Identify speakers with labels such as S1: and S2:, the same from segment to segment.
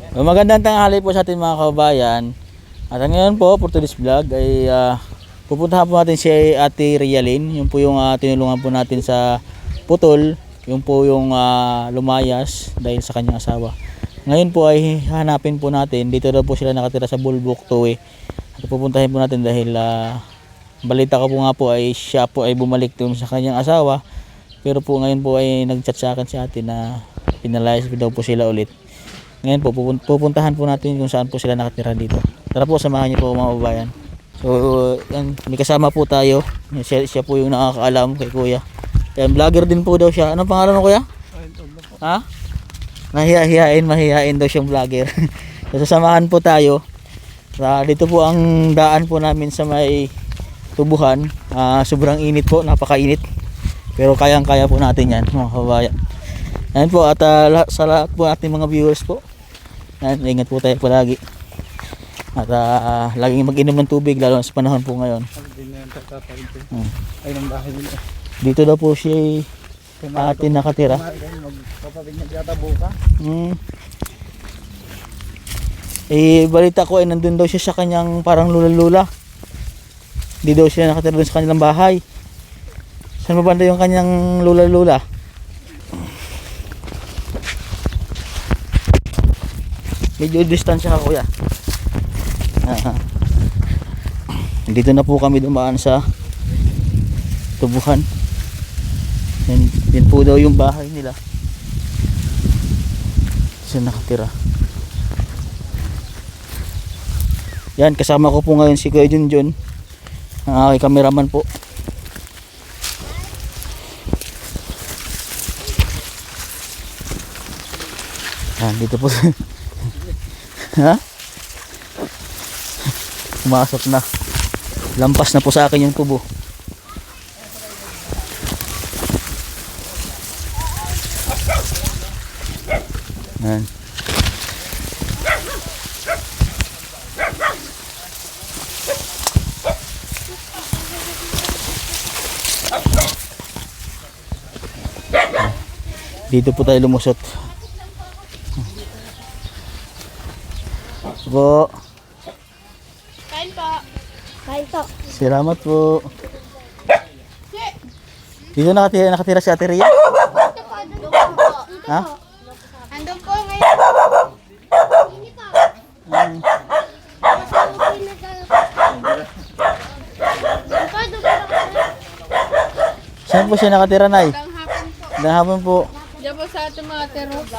S1: Magandang tanghali po sa ating mga kababayan. At ngayon po, for today's vlog ay pupuntahan po natin si Ate Rialyn. Yung po yung tinulungan po natin sa putol. Yung po yung lumayas dahil sa kanyang asawa. Ngayon po ay hanapin po natin. Dito daw po sila nakatira sa Bulbok, Tuwi. At pupuntahin po natin dahil balita ko po nga po ay siya po ay bumalik doon sa kanyang asawa. Pero po ngayon po ay nag-chat sa akin si ate na pinalayas daw po sila ulit. Ngayon po pupuntahan po natin kung saan po sila nakatira dito. Tara po, samahan niyo po mga kababayan. So yan, may kasama po tayo. Siya po yung nakakaalam kay kuya. Kaya vlogger din po daw siya. Anong pangalan mo kuya? Ha? Mahihain daw siyang vlogger. So sasamahan po tayo. Dito po ang daan po namin sa may tubuhan. Sobrang init po, napakainit. Pero kayang-kaya po natin yan mga kababayan. Yan po, at sa lahat po ating mga viewers po, yan, ingat po tayo palagi. At laging mag-inom ng tubig lalo sa panahon po ngayon. Dito daw po siya atin nakatira. Balita ko ay nandun daw siya sa kanyang parang lula-lula. Hindi daw siya nakatira doon sa kanilang bahay. Saan ba banda yung kanyang lula-lula? Medyo distansya ka kuya. Dito na po kami dumaan sa tubuhan. Yan po daw yung bahay nila. Saan nakatira? Yan, kasama ko po ngayon si Kuya Junjun, ang aking cameraman po. Yan, dito po. Ha? Pumasok na. Lampas na po sa akin yung tubo. Yan. Dito po tayo lumusot. Po.
S2: Kain po. Kain po.
S1: Salamat po. Dito nakatira si Ate Ria? Ha?
S2: Andun po ngayon.
S1: Saan po siya nakatira, Nay?
S2: Hanggang hapon po.
S1: Hanggang hapon po.
S2: Diyan po sa ating mga terrace.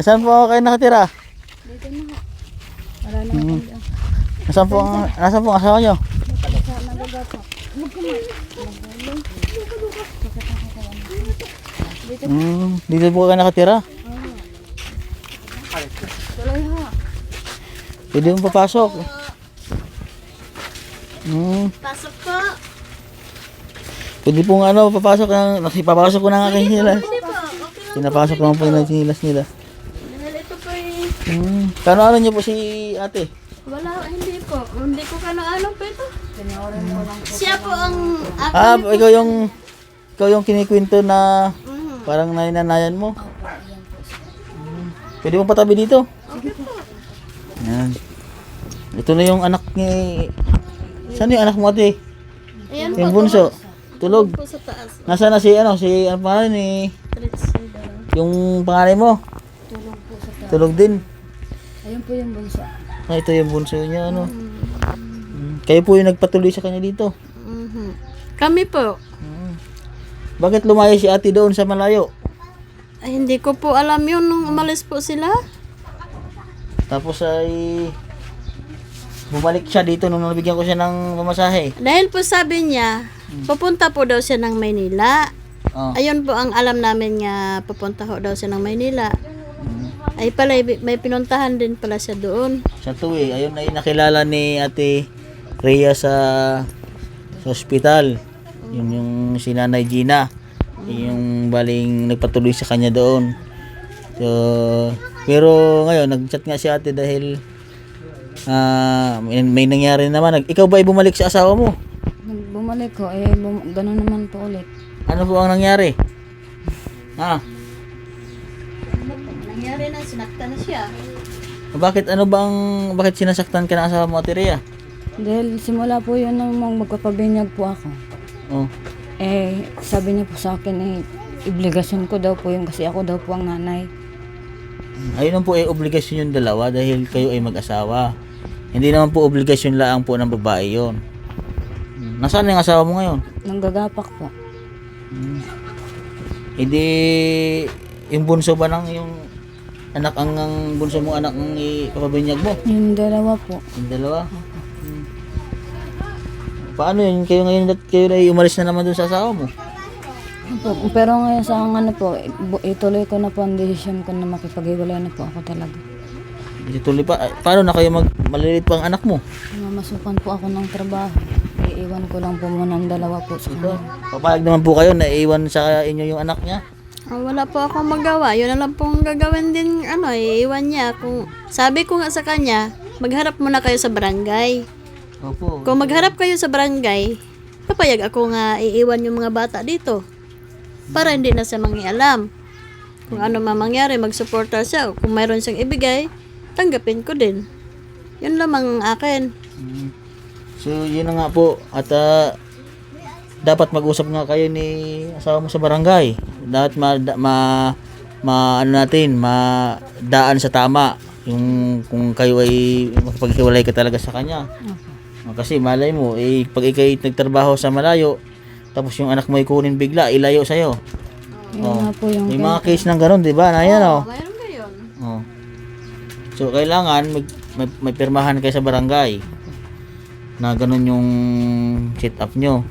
S1: Saan po kayo nakatira?
S2: Dito na. Wala na.
S1: Nasaan po ang asawa nyo? Dito po kayo nakatira? Pwede mong papasok.
S2: Pasok po.
S1: Pwede po nga papasok. Papasok ko na nga kayo sila.
S2: Hindi po.
S1: Pinapasok naman po yung sinilas nila.
S2: Dahil ito po eh.
S1: Kano niyo po si ate?
S2: Wala, hindi po. Hindi ko kano-ano po ito. Siya po ang
S1: Ikaw yung kinikwento na parang naninanayan mo. Pwede mo patabi dito?
S2: Okay po.
S1: Yan. Ito na yung anak ni... Saan yung anak mo ate?
S2: Ayan po.
S1: Yung bunso. Tulog.
S2: Po sa taas.
S1: Nasaan na si ano pangalan ni... Yung pangalan mo?
S2: Tulog po sa taas.
S1: Tulog din.
S2: Ayun po yung bunso.
S1: Ito yung bunso niya ano. Kayo po yung nagpatuloy sa kanya dito.
S2: Kami po.
S1: Bakit lumayo si ate doon sa malayo?
S2: Ay, hindi ko po alam yun nung umalis po sila.
S1: Tapos ay bumalik siya dito nung nabigyan ko siya ng pamasahe.
S2: Dahil po sabi niya, pupunta po daw siya ng Maynila.
S1: Oh.
S2: Ayun po ang alam namin nga pupunta ho daw siya ng Maynila. Ay pala, may pinuntahan din pala siya doon.
S1: Sa Tuwi, ayun ay nakilala ni Ate Rhea sa ospital. Yung si Nanay Gina. Yung baling nagpatuloy sa kanya doon. So, pero ngayon nag-chat nga si ate dahil may nangyari naman. Ikaw ba ay bumalik sa asawa mo?
S3: Bumalik ko, gano'n naman po ulit.
S1: Ano po ang nangyari? Ha?
S2: Nangyari na, sinaktan na siya.
S1: Bakit bakit sinasaktan ka ng asawa mo, Ate Rhea?
S3: Dahil simula po yun nang magpapabinyag po ako.
S1: Oh.
S3: Sabi niya po sa akin, obligasyon ko daw po yun kasi ako daw po ang nanay.
S1: Ayun po ay obligasyon yung dalawa dahil kayo ay mag-asawa. Hindi naman po obligasyon lang po ng babae yon. Nasaan yung asawa mo ngayon?
S3: Nanggagapak po.
S1: Hindi yung bunso ba ng yung anak ang bunso mo anak ng ipapabinyag mo?
S3: Yung dalawa po.
S1: Yung dalawa? Paano yun? Kayo ngayon kayo na umalis na naman dun sa asawa mo?
S3: Pero ngayon sa ano po, ituloy ko na po ang desisyon ko na makipag-iwalay na po ako talaga.
S1: Ituloy pa. Paano na kayo maliliit pa ang anak mo?
S3: Mamasukan po ako ng trabaho. Iiwan ko lang po muna ang dalawa po sa
S1: Ito,
S3: kanila.
S1: papayag naman po kayo na iwan sa inyo yung anak niya.
S2: Wala po akong magawa. Yun na lang pong gagawin din, iiwan niya. Kung, sabi ko nga sa kanya, magharap muna kayo sa barangay.
S1: Opo.
S2: Kung magharap kayo sa barangay, papayag ako nga iiwan yung mga bata dito. Para hindi na siya mangialam. Kung ano man mangyari, magsuporta siya. Kung mayroon siyang ibigay, tanggapin ko din. Yun lamang ang akin.
S1: So, yun na nga po. At dapat mag-usap nga kayo ni asawa mo sa barangay. Dapat madaan sa tama. Yung kung kayo ay makipaghiwalay ka talaga sa kanya. Kasi malay mo, pag ikay nagtrabaho sa malayo, tapos yung anak mo ay kunin bigla, ilayo sa'yo.
S3: Yun nga po yung
S1: May mga case ng ganun, di ba? Na yan,
S2: Mayroon gayon.
S1: So, kailangan may pirmahan kayo sa barangay na ganun yung set up nyo.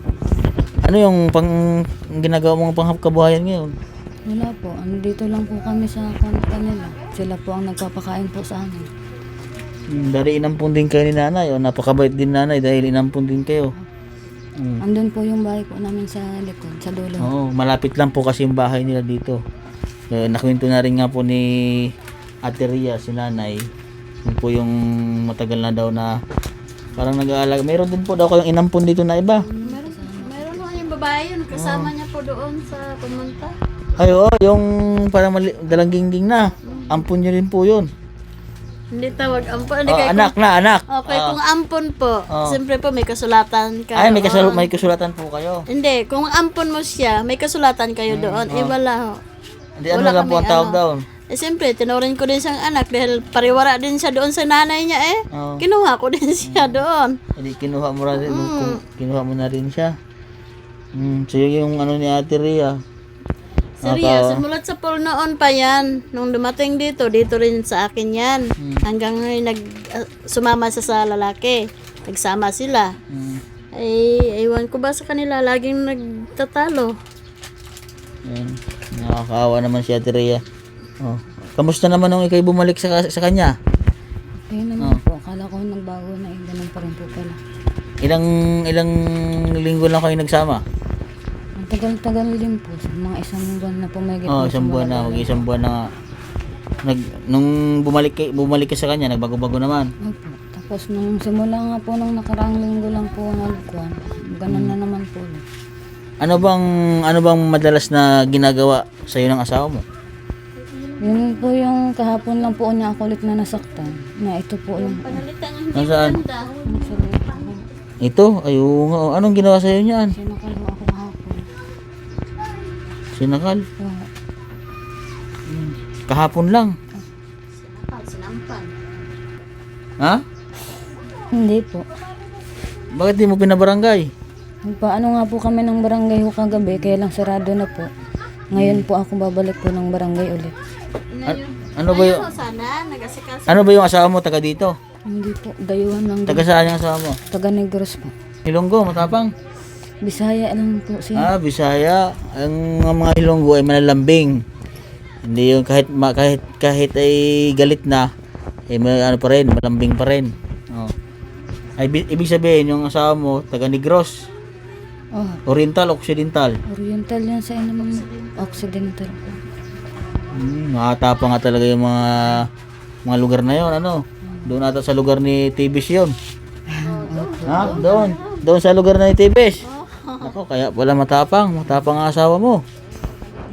S1: Ano yung ginagawa mong pangkabuhayan ngayon?
S3: Wala po. Andito lang po kami sa kanila. Sila po ang nagpapakain po sa amin.
S1: Dahil inampun din kayo ni nanay, o napakabait din nanay dahil inampun din kayo.
S3: Andun po yung bahay po namin sa likod, sa dulo.
S1: Oo, malapit lang po kasi yung bahay nila dito. Nakwento na rin nga po ni Ate Rhea, si nanay. Yun po yung matagal na daw na parang nag-aalaga. Meron din po daw kayong inampun dito na iba.
S2: Mayroon naman yung babae yun. Kasama niya po doon sa pumunta.
S1: Ay, oo, yung parang dalang gingging na. Ampun nyo rin po yun.
S2: Hindi tawag ampon. Hindi
S1: Oh,
S2: kayo
S1: anak na, anak.
S2: Okay, kung ampon po,
S1: Oh.
S2: siyempre po may kasulatan ka.
S1: Ay, may
S2: doon.
S1: kasulatan po kayo.
S2: Hindi, kung ampon mo siya, may kasulatan kayo doon. Wala ho.
S1: Hindi, ano
S2: Wala
S1: lang po ang
S2: kaming
S1: tawag doon.
S2: Siyempre, tinurin ko din siyang anak dahil pariwara din siya doon sa nanay niya
S1: Oo.
S2: Kinuha ko din siya doon.
S1: Hindi, kinuha mo na rin, kinuha mo na rin siya. So, yun yung ano ni Ate Rhea.
S2: Serya, simulat sa pool noon pa yan. Nung dumating dito rin sa akin yan. Hanggang ngayon sumama siya sa lalaki. Nagsama sila. Ay, ewan ko ba sa kanila, laging nagtatalo.
S1: Yan. Nakakaawa naman si Ate Rhea. Oh. Kamusta naman nung ikay bumalik sa kanya?
S3: Kaya naman po, akala ko nagbago na ganun pa rin po pala.
S1: Ilang linggo lang kayo nagsama?
S3: Ang tagal-tagal din po, sa mga isang buwan na po may
S1: Isang buwan na, isang buwan na nga. Nung bumalik ka sa kanya, nagbago-bago naman.
S3: Opo. Tapos nung simula nga po nung nakaraang linggo lang po nagkuhan, ganun na naman po.
S1: Ano bang madalas na ginagawa sa iyo ng asawa mo?
S3: Yun po yung kahapon lang po niya ako ulit na nasaktan. Na ito po yung
S2: Panalitan ang hindi
S1: Nasaan?
S2: maganda.
S1: Ito? Ayun nga. Anong ginawa sa iyo niyan?
S3: sinakal po ako kahapon.
S1: Sinakal?
S3: Oo.
S1: Kahapon lang.
S2: Sinampan.
S1: Ha?
S3: Hindi po.
S1: Bakit di mo pinabarangay?
S3: Paano nga po kami ng barangay ho kagabi, kaya lang sarado na po. Ngayon po ako babalik po ng barangay ulit.
S1: Ano ba yung
S2: Sana, nagasikas.
S1: ano ba yung asawa mo taga dito?
S3: Hindi po, dayuhan lang.
S1: Taga saan yung asawa mo?
S3: Taga Negros po.
S1: Ilonggo, matapang.
S3: Bisaya lang po siya.
S1: Bisaya. Ang mga Ilonggo ay malalambing. Hindi yung kahit ay galit na, may ano pa rin, malambing pa rin. Oh. Ay ibig sabihin yung asawa mo taga Negros,
S3: Oh,
S1: Oriental, Occidental.
S3: Oriental yan sa inyo Occidental po.
S1: Nakatapang nga talaga yung mga lugar na yon, ano? Doon ata sa lugar ni Tibis yon. Ha? Doon sa lugar na ni Tibis. Ako, kaya pala matapang ang asawa mo.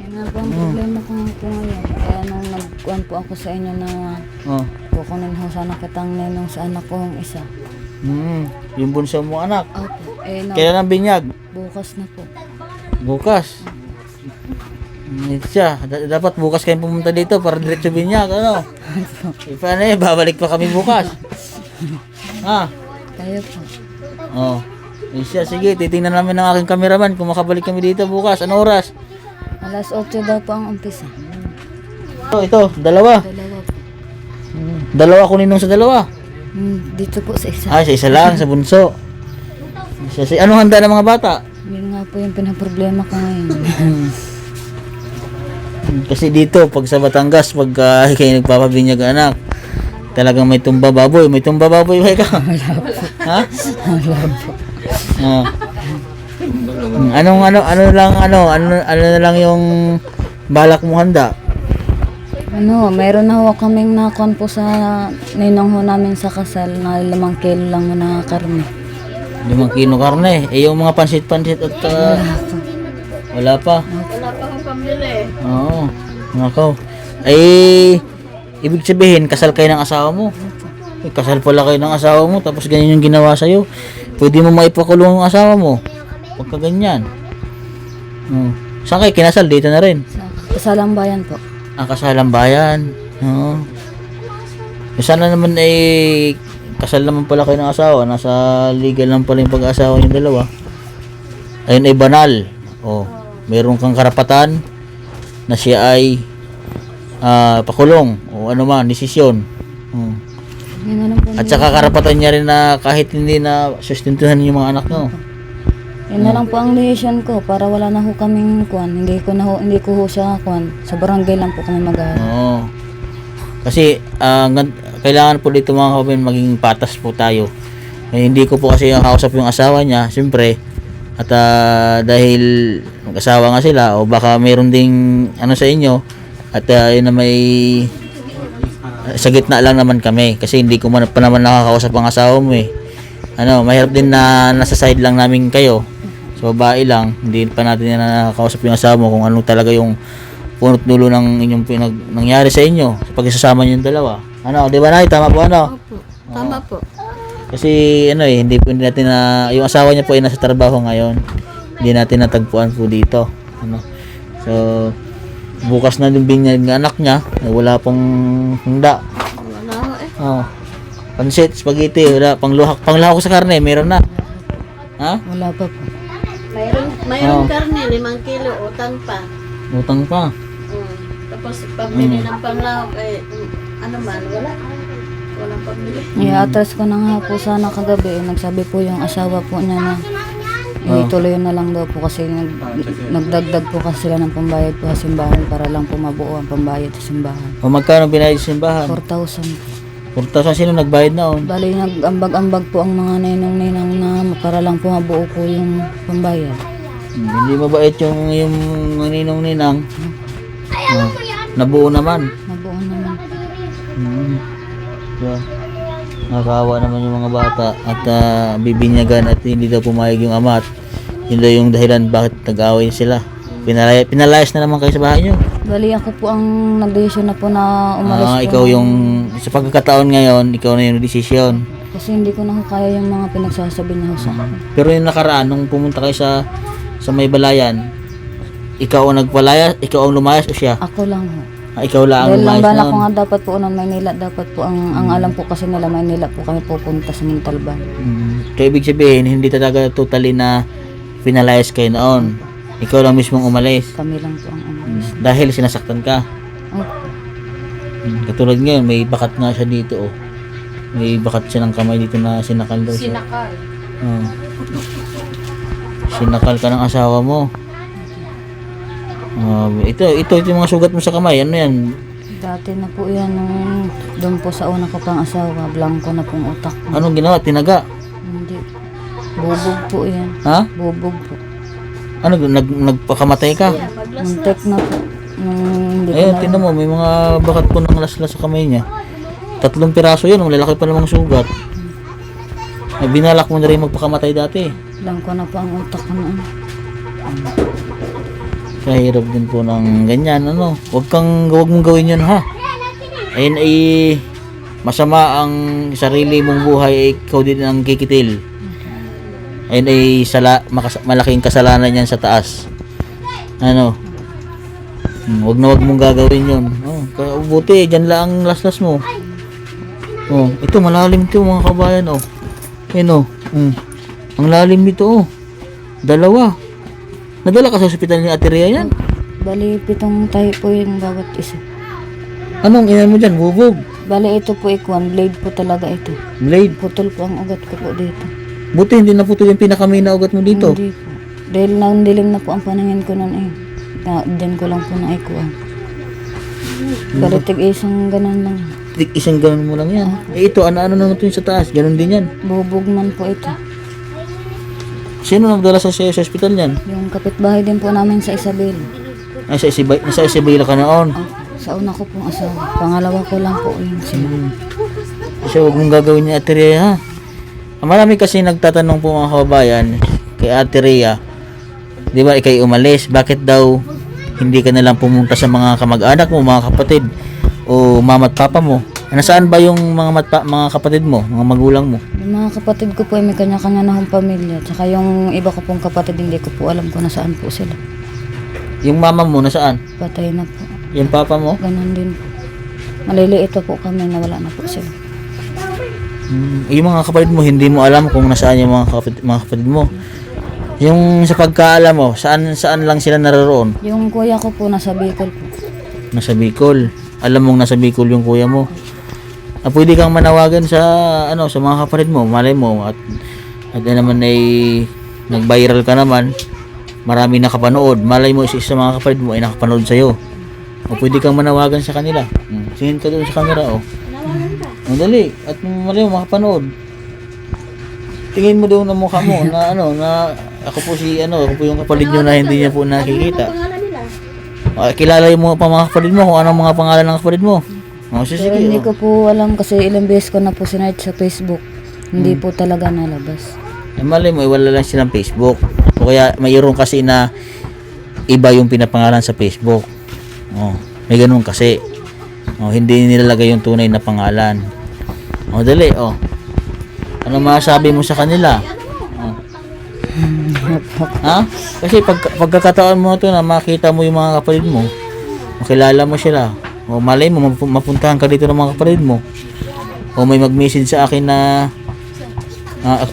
S3: Yan nga po ang problema ko nga po ngayon. Kaya nung nagkuhan po ako sa inyo na
S1: Oh.
S3: kukunin ho sana kitang ninong sa anak kong isa.
S1: Yung bunso mo anak.
S3: Opo.
S1: Kailan ang binyag?
S3: Bukas na po.
S1: Bukas. Siya, dapat bukas kayo pumunta dito para diretso binyag, ano? Paano babalik pa kami bukas. Ha?
S3: Kaya po.
S1: Oh. Siya, sige, titingnan namin ng aking cameraman kung makabalik kami dito bukas. Ano oras?
S3: Alas 8 daw po ang umpisa.
S1: Ito, dalawa.
S3: Dalawa po.
S1: Dalawa kunin nung sa dalawa.
S3: Dito po sa isa.
S1: Sa isa lang, sa bunso. Anong handa ng mga bata?
S3: Yun nga po yung pinaproblema ko ngayon.
S1: Kasi dito, pag sa Batangas, pag kayo nagpapabinyag anak, talagang may tumba baboy. May tumba baboy ba ikaw? Ha? Ano na lang yung balak mo handa?
S3: Mayroon na ho kaming nakon po sa ninong ho namin sa kasal na 5 kilo lang ho na karne.
S1: 5 kilo karne. Yung mga pansit-pansit at wala pa.
S2: Wala pa akong pambili.
S1: Oo. Nakaw. Ibig sabihin, kasal kayo ng asawa mo. Kasal pala kayo ng asawa mo, tapos ganyan yung ginawa sa'yo. Pwede mo maipakulong ang asawa mo. Pagka ganyan. Saan kayo kinasal? Dito na rin.
S3: Sa kasalang bayan po.
S1: Ang kasalang bayan. Oo. Sana naman kasal naman pala kayo ng asawa. Nasa legal lang pala yung pag-asawa yung dalawa. Ayun ay banal. Meron kang karapatan na siya ay pakulong o ano man, desisyon.
S3: Yun na lang po.
S1: At saka karapatan niya rin na kahit hindi na sustentuhan yung mga anak mo.
S3: Yun na lang po ang decision ko para wala na ho kaming kuan. Hindi ko ho siya kuan. Sa barangay lang po kami mag-aaral.
S1: Oo. Kasi kailangan po dito mga kapatid maging patas po tayo. Hindi ko po kasi kausap yung asawa niya, siyempre. At dahil mag-asawa nga sila o baka mayroon ding ano sa inyo at yun na may sa gitna lang naman kami kasi hindi ko pa naman nakakausap ang asawa mo mahirap din na nasa side lang namin kayo so babae lang, hindi pa natin nakakausap yung asawa mo kung ano talaga yung punot dulo ng inyong nangyari sa inyo sa pagsasama niyo yung dalawa. Di ba Nay? Tama po ano?
S2: Opo. Tama po.
S1: Kasi hindi natin yung asawa niya po ay nasa trabaho ngayon. Hindi natin natagpuan po dito. So bukas na yung binyag ng anak niya, wala pong handa.
S2: Wala ho
S1: Pansit, spaghetti, wala pangluhak ko sa karne, meron na. Ha?
S3: Wala pa po.
S2: Mayroong karne, 5 kilo, utang pa.
S1: Utang pa.
S2: Tapos pambili ng panglahok wala. Walang pambili.
S3: I-atras ko na nga po sana kagabi. Nagsabi po yung asawa po niya na ituloy na lang daw po kasi nagdagdag po kasi sila ng pambayad po sa simbahan para lang po mabuo ang pambayad sa simbahan.
S1: Magkano binayad sa simbahan?
S3: 4,000.
S1: 4,000 sino nagbayad noon?
S3: Bali nag-ambag-ambag po ang mga ninong-ninang na para lang po mabuo po yung pambayad.
S1: Hindi mabait yung ninong-ninang. Nabuo naman.
S3: Mabuo naman.
S1: So, nakakawa naman yung mga bata at bibinyagan at hindi daw pumayag yung ama at yun daw yung dahilan bakit nag-away sila. Pinalayas na naman kayo sa bahay nyo.
S3: Bali ako po ang nag-desisyon na po na umalis po.
S1: Ikaw yung sa pagkakataon ngayon, ikaw na yung desisyon.
S3: Kasi hindi ko na ho kaya yung mga pinagsasabi niya ho sa akin.
S1: Pero yung nakaraan nung pumunta kayo sa may balayan, ikaw ang nagpalayas, ikaw ang lumayas o siya?
S3: Ako lang ho.
S1: Ikaw lang ang
S3: Dahil lang
S1: lumayas
S3: bala ko
S1: noon.
S3: nga dapat po unang Maynila, dapat po ang alam po kasi nila Maynila po kami pupunta sa Montalban.
S1: Kaya ibig sabihin, hindi talaga totally na pinalayas kayo noon. Ikaw lang mismong umalis.
S3: Kami lang po ang umalis.
S1: Dahil sinasaktan ka. Katulad ngayon, may bakat nga siya dito. May bakat siya ng kamay dito na sinakal daw siya.
S2: Sinakal.
S1: Sinakal ka ng asawa mo. Ito yung mga sugat mo sa kamay. Ano yan?
S3: Dati na po yan nung doon po sa una ko pang asawa, blanco na pong utak ko.
S1: Anong ginawa? Tinaga?
S3: Hindi. Bubog po yan.
S1: Ha?
S3: Bubog po.
S1: Ano? Nagpakamatay ka?
S3: Muntik na po. Hindi ko
S1: Ayun,
S3: na.
S1: tingnan mo, may mga bakat po ng laslas sa kamay niya. 3 piraso yun, malalaki pa namang sugat. Binalak mo na rin magpakamatay dati.
S3: Alam ko na po ang utak ko noon.
S1: Kahirap din po ng ganyan, ano. Huwag mong gawin yun, ha. Ayun ay masama ang sarili mong buhay, ay ikaw din ang kikitil. Ayun ay malaking kasalanan yan sa taas. Ano. Huwag mong gagawin yun. Oh, buti, dyan lang ang laslas mo. Oh, ito malalim ito mga kabayan, oh. Ayun, oh. Ang lalim nito, oh. 2. Nadala ka sa ospital ni Ate Rhea yan?
S3: Bali, 7 tayo po yung bawat isa.
S1: Anong inan mo dyan? Bubog?
S3: Bali, ito po ikuan. Blade po talaga ito.
S1: Blade?
S3: Putol po ang ugat ko po dito.
S1: Buti hindi naputol yung pinakamay na ugat mo dito.
S3: Hindi po. Dahil nandilim na po ang paningin ko noon eh. Diyan ko lang po na ikuan. Bali, tig-isang ganun lang.
S1: Isang ganun mo lang yan. Eh ito, ano naman ito yung sa taas? Ganun din yan.
S3: Bubog man po ito.
S1: Sino nagdala sa ospital yan?
S3: Yung kapitbahay din po namin sa Isabel.
S1: Ay, nasa Isabela ka noon.
S3: Sa una ko pong asawa. Pangalawa ko lang po yun sila.
S1: Kasi huwag mong gagawin ni Ate Rhea, ha? Marami kasi nagtatanong po mga kababayan kay Ate Rhea, di ba ikay umalis? Bakit daw hindi ka nalang pumunta sa mga kamag-anak mo, mga kapatid, o mama at papa mo? Nasaan ba yung mga kapatid mo, mga magulang mo?
S3: Yung mga kapatid ko po ay may kanya-kanya na hong pamilya. Tsaka yung iba ko pong kapatid, hindi ko po alam kung nasaan po sila.
S1: Yung mama mo, nasaan?
S3: Patay na po.
S1: Yung papa mo?
S3: Ganon din po. Maliliit pa po kami na wala na po sila.
S1: Yung mga kapatid mo, hindi mo alam kung nasaan yung mga kapatid mo. Yung sa pagkaalam mo, saan lang sila naroon?
S3: Yung kuya ko po nasa Bicol po.
S1: Nasa Bicol. Alam mong nasa Bicol yung kuya mo. Pwede kang manawagan sa mga kapatid mo, malay mo, at naman ay nag-viral ka naman, marami nakapanood, malay mo isa sa mga kapatid mo ay nakapanood sa'yo, o pwede kang manawagan sa kanila. Singin ka doon sa camera, oh. Dali, at malay mo makapanood. Tingin mo doon ang mukha mo na ako po yung kapatid nyo na hindi niya po nakikita. Kilala mo pa mga kapatid mo kung anong mga pangalan ng kapatid mo.
S3: Pero hindi ko po alam kasi ilang beses ko na po sinearch sa Facebook. Hindi po talaga nalabas.
S1: Malay mo, wala lang silang Facebook. O kaya mayroon kasi na iba yung pinapangalan sa Facebook. May ganun kasi. Hindi nilalagay yung tunay na pangalan. Dali, ano masabi mo sa kanila? Ha? Kasi pagkakataon mo ito na makita mo yung mga kapatid mo, makilala mo sila, o malay mo mapuntahan ka dito ng mga kapatid mo, o may mag-message sa akin na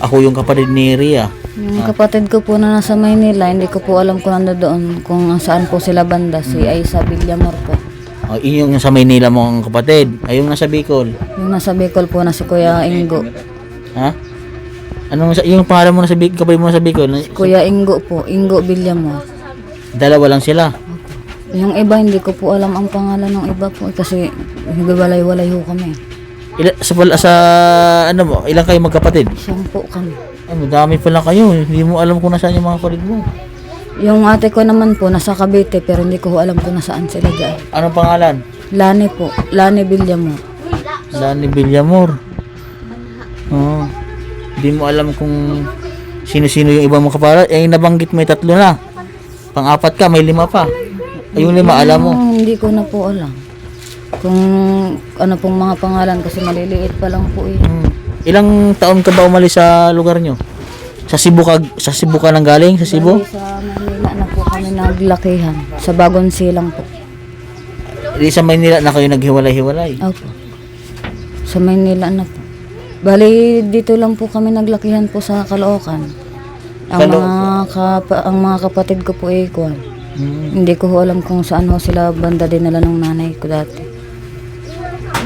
S1: ako yung kapatid ni Rhea.
S3: Yung kapatid ko po na nasa Maynila, hindi ko po alam kung nandoon kung saan po sila banda. Si Aisa Villamor po.
S1: Yung sa Maynila mo ang kapatid, ay yung nasa Bicol.
S3: Yung nasa Bicol po na si Kuya Ingo.
S1: Ha? Yung pangalan mo nasa Bicol, kapatid mo nasa Bicol?
S3: Kuya Ingo po, Ingo Villamor.
S1: Dalawa lang sila.
S3: Yung iba, hindi ko po alam ang pangalan ng iba po kasi hiwalay-walay ho kami.
S1: Ilang kayo magkapatid?
S3: 10 po kami.
S1: Madami pala kayo. Hindi mo alam kung nasaan yung mga kapatid mo.
S3: Yung ate ko naman po, nasa Cavite, pero hindi ko alam kung nasaan sila dyan.
S1: Anong pangalan?
S3: Lani po, Lani Villamor.
S1: Lani Villamor. Hindi mo alam kung sino-sino yung ibang mga kapatid. Nabanggit mo 3 na. Pang-4 ka, may 5 pa. Yung 5 alam mo.
S3: Hindi ko na po alam kung ano pong mga pangalan kasi maliliit pa lang po eh.
S1: Ilang taon ka ba umalis sa lugar nyo? Sa Cebu ka nang galing? Sa Cebu?
S3: Bali, sa Manila na po kami naglakihan. Sa Bagong Silang po.
S1: Di sa Maynila na kayo naghiwalay-hiwalay?
S3: Opo. Sa Maynila na po. Bali, dito lang po kami naglakihan po sa Caloocan. Ang mga kapatid ko po ay kuwan. Hindi ko alam kung saan ho sila banda dinala ng nanay ko dati.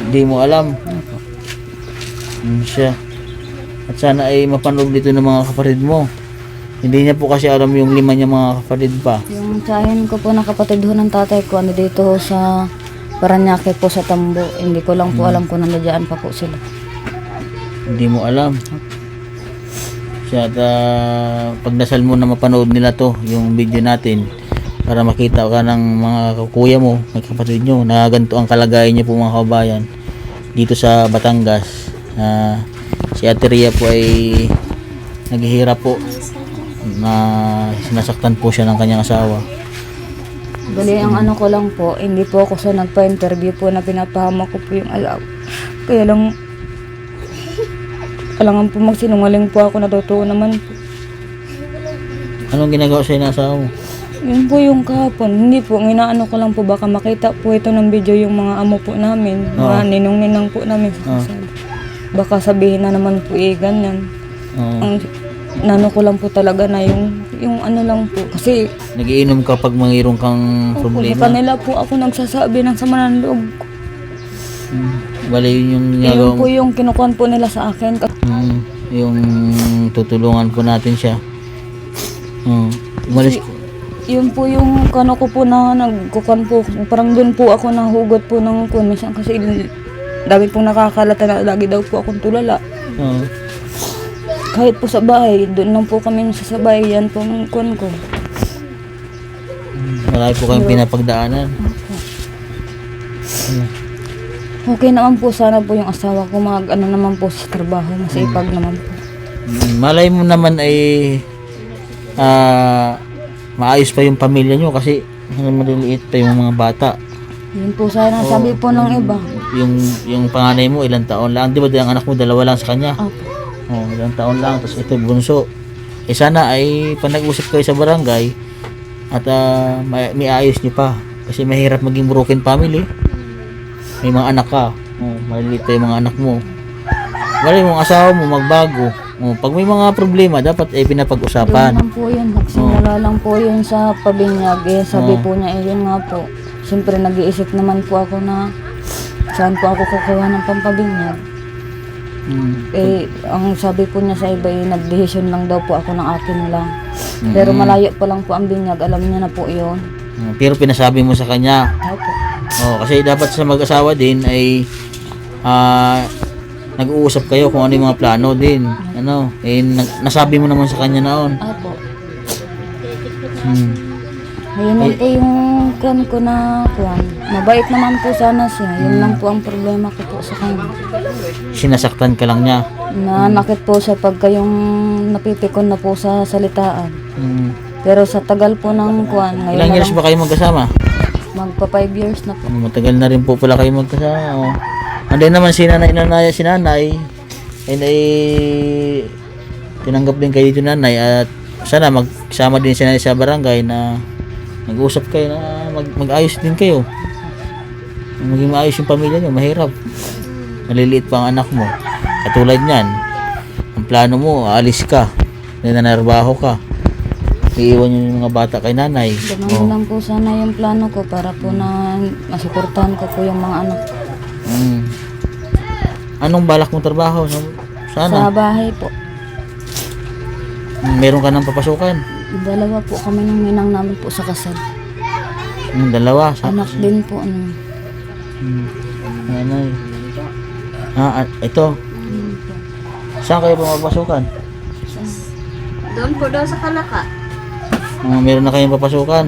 S1: Hindi mo alam?
S3: Opo.
S1: Siya. At sana ay mapanood dito ng mga kapatid mo. Hindi niya po kasi alam yung 5 niya mga kapatid pa.
S3: Yung tsahin ko po na kapatid ho ng tatay ko, dito ho sa Paranaque po sa Tambo. Hindi ko lang po alam kung nandiyan pa po sila.
S1: Hindi mo alam. Siya at pagdasal mo na mapanood nila to, yung video natin, para makita ka ng mga kuya mo, mga kapatid nyo, na ganito ang kalagayan niyo po mga kabayan dito sa Batangas. Si Ate Rhea po ay naghihirap po na sinasaktan po siya ng kanyang asawa.
S3: Bali, ang ano ko lang po, hindi po ako sa nagpa-interview po na pinapahama ko po yung alaw. Kaya lang, kailangan po magsinungaling po ako na totoo naman po.
S1: Anong ginagawa sa'yo ng asawa mo?
S3: Yun po yung kahapon. Hindi po, inaano ko lang po, baka makita po ito ng video yung mga amo po namin. Mga ninong-ninang po namin sa kasal. Baka sabihin na naman po ganyan. Ang nano ko lang po talaga na yung ano lang po. Kasi
S1: Nagiinom ka pag mayroon kang
S3: sa
S1: problema?
S3: kanila po ako nagsasabi ng sama ng loob ko.
S1: Bali yun yung
S3: Yun
S1: ginagawa
S3: po
S1: mo.
S3: yung kinukuhan po nila sa akin.
S1: Yung tutulungan po natin siya. Umalis.
S3: Yun po yung kano ko po na nagkukuhan po. Parang doon po ako nahugot po ng kuhan. Minsan kasi dami pong nakakalata na lagi daw po akong tulala. Kahit po sa bahay, doon lang po kami sa sabay. Yan po ang kuhan ko.
S1: Marami po kayong pinapagdaanan.
S3: Okay naman po sana po yung asawa ko ano naman po sa trabaho. Masipag naman po.
S1: Malay mo naman ay maayos pa yung pamilya nyo kasi maliliit pa yung mga bata.
S3: Yun po sana sabi po ng iba.
S1: Yung panganay mo ilang taon lang, di ba? Ang anak mo dalawa lang sa kanya.
S3: Opo.
S1: Ilang taon lang, tapos ito bunso. Sana ay pag nag-usap kayo sa barangay at may ayos nyo pa kasi mahirap maging broken family. May mga anak ka, maliliit pa yung mga anak mo. Malay mo ang asawa mo magbago. Pag may mga problema, dapat pinapag-usapan.
S3: Yun lang po yun. Nagsimula lang po yun sa pabinyag. Sabi po niya, yun nga po. Siyempre nag-iisip naman po ako na saan po ako kukuha ng pampabinyag. Ang sabi po niya sa iba, nag-decision lang daw po ako ng akin lang. Pero malayo pa lang po ang binyag. Alam niya na po yun.
S1: Pero pinasabi mo sa kanya.
S3: Opo.
S1: Kasi dapat sa mag-asawa din ay nag-uusap kayo kung ano yung mga plano din. Nasabi mo naman sa kanya noon.
S3: Opo. Ayun lang po yung kuhan ko na kuhan. Mabait naman po sana siya. Yun lang po ang problema ko po sa kanya.
S1: Sinasaktan ka lang niya.
S3: Nanakit po siya pagka yung napipikon na po sa salitaan. Pero sa tagal po ng kuhan, ngayon
S1: Ilang
S3: na
S1: years
S3: lang,
S1: ba kayo magkasama?
S3: magpa 5 years na po.
S1: Matagal na rin po pala kayo magkasama. Anday naman si nanay ay tinanggap din kayo dito nanay at sana magsama din si nanay sa barangay na nag-usap kayo na mag-ayos din kayo. Maging maayos yung pamilya nyo, mahirap. Maliliit pa ang anak mo. Katulad niyan, ang plano mo, aalis ka, nananarbaho ka, iiwan yung mga bata kay nanay.
S3: Ganun lang po sana yung plano ko para po na masuportahan ko po yung mga anak ko.
S1: Anong balak mong trabaho?
S3: Sa
S1: Sana.
S3: bahay po.
S1: Meron ka ng papasukan.
S3: Dalawa po kami ng ninang namin po sa kasal.
S1: Dalawa.
S3: Anak din po.
S1: Nanay. Ito. Saan kayo pa magpasukan?
S2: Doon po daw sa Kalaka.
S1: Meron na kayong papasukan.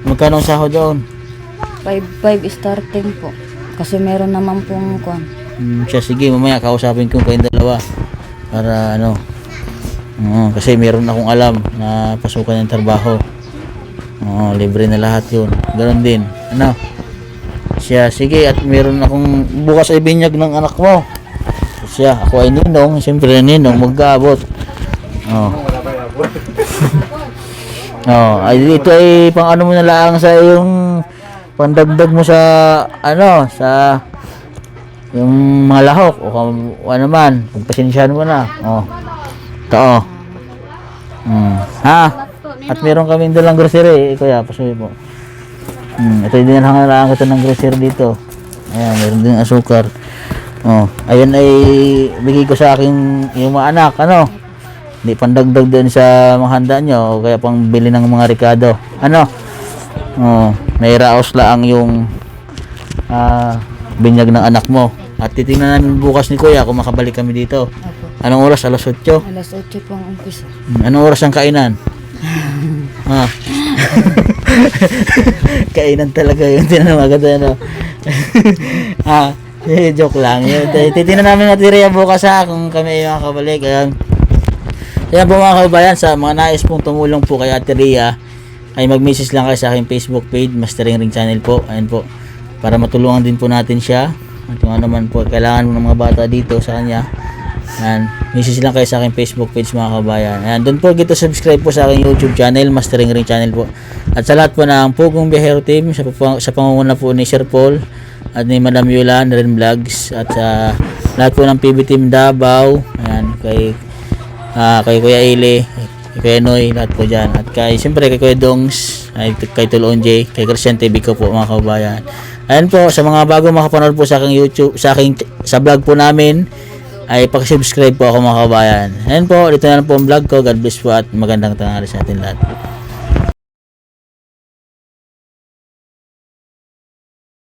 S1: Magkano ang sahod doon?
S3: 5 starting po. Kasi meron naman pong kuhan.
S1: Sige, mamaya kausapin ko kayong dalawa. Para kasi meron akong alam na pasukan ng trabaho. Libre na lahat yun. Ganon din. Sige, at meron akong bukas ay binyag ng anak mo. Ako ay ninong. Siyempre ninong, mag-aabot. Ay ito ay pang ano mo na lang sa yung pandagdag mo sa sa yung mga lahok o ano man, pagpasensyahan mo na. Ito. At meron kaming dalang grocery, kuya, pasuyo po. Ito din lang kita ng grocery dito. Ayan, meron din asukar. Ayun ay bigay ko sa aking yung mga anak, Hindi pandagdag din sa mga handa nyo o kaya pang bili ng mga ricado. Nairaos lang yung binyag ng anak mo. At titingnan namin bukas ni Kuya kung makabalik kami dito.
S3: Opo.
S1: Anong oras? Alas 8?
S3: Alas 8 po ang umpisa.
S1: Anong oras ang kainan? Kainan talaga yun. Tinanong agad joke lang. Titingnan namin natin rin bukas kung kami ay makakabalik. Kaya po mga kababayan, sa mga nais pong tumulong po kay Ate Rhea, ay mag-message lang kayo sa aking Facebook page, Mastering Ring Channel po. Ayan po, para matulungan din po natin siya. At kung ano man po kailangan ng mga bata dito sa kanya, ayan, message lang kayo sa aking Facebook page mga kababayan. Ayan, doon po gito subscribe po sa aking YouTube channel, Mastering Ring Channel po. At sa lahat po ng Pugong Biyahero Team, sa pangunguna po ni Sir Paul at ni Madam Yula, Ren Vlogs, at sa lahat po ng PB Team Davao, ayan, kay Kuya Ile, kay Kuya Noy, lahat po dyan. At siyempre kay Kuya Dongs, kay Tulon J, kay Christian TV ko po mga kababayan. Ayan po, sa mga bago makapanood po sa aking YouTube, sa vlog po namin, ay pakisubscribe po ako mga kababayan. Ayan po, dito na lang po ang vlog ko. God bless po at magandang tanghali sa atin lahat.